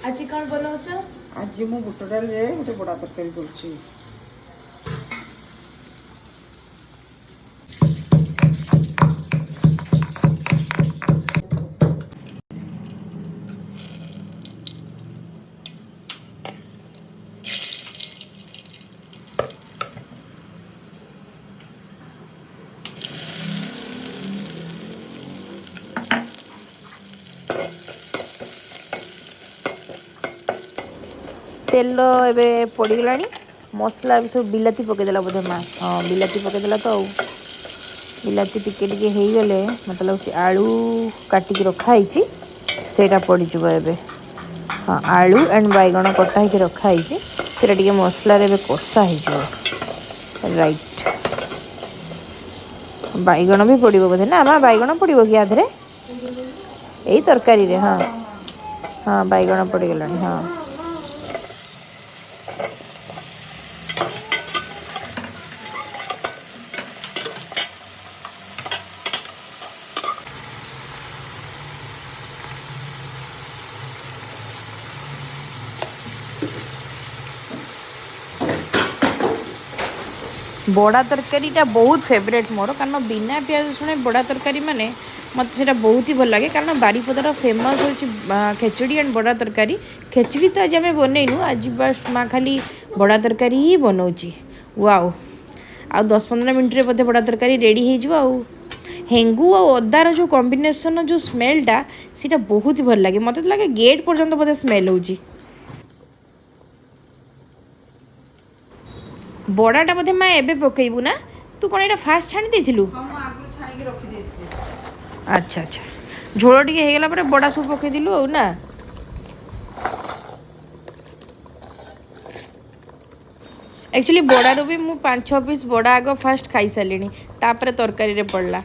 आज कौन बनाऊछ? आज मु बुट डाल रे गोटे बड़ा तरकारी करछि। तेल एबे पड़गलानी मसला भी सब बिलाती पकईदेला बोधे माँ। हाँ बिलाती पकईदेला तो बिलाती टिके टिके हो गले मतलब आलू काटिकी रखाई सेटा पड़ीजो एबे। हाँ आलू एंड बैगण कटा ही रखाई सेटा टिके मसला रे कषा हो राइट। बैगण भी पड़ो बोधे ना माँ? बैगण पड़ो कि आधे यही तरकारी रे? हाँ हाँ बैगण पड़गला। हाँ बड़ा तरकारीटा बहुत फेवरेट मोर कारण बिना प्याज रसुण बड़ा तरकारी माने मत से बहुत ही भल लगे कारण बारीपदार फेमस हो खेचड़ी एंड बड़ा तरकारी। खेचड़ी तो आज आम बनईनु आज बस माँ खाली बड़ा तरकारी ही बनाऊँगी। वाओ आ 10-15 मिनट बोधे बड़ा तरकारी रेडी हो हेंगू और अदार जो कॉम्बिनेशन जो स्मेलटा सीटा बहुत ही भल लगे मत लगे गेट पर्यंत बोधे स्मेल होची। बड़ाटा बोधे माँ एबे पकेबू ना? तू कौन एटा फास्ट छाणी देथिलु? हां मु आगु छाणी के रखि देथि। अच्छा अच्छा झोल टिके हेगला पर बड़ा सब पकई दिलु हो ना? एक्चुअली बड़ारू भी मु 5-6 पीस बड़ा आग फास्ट खाई सारे तापर तरकारी रे पड़ला।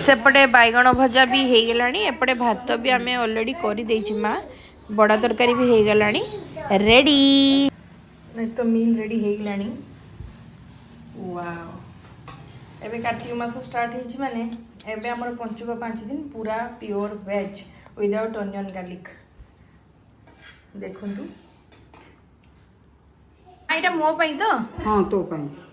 सेपटे बैगण भजा भी हो गला एपटे भात भी आम अलरेडी कर माँ। बड़ा तरकारी भी हो गला रेडी तो मील रेडी हो गला। वाओ एबे कार्तिक मास स्टार्ट हो माने एबे हमर पंचुक 5 दिन पूरा pure veg without onion garlic. देखु एटा मो पाई तो? हाँ तो पाई।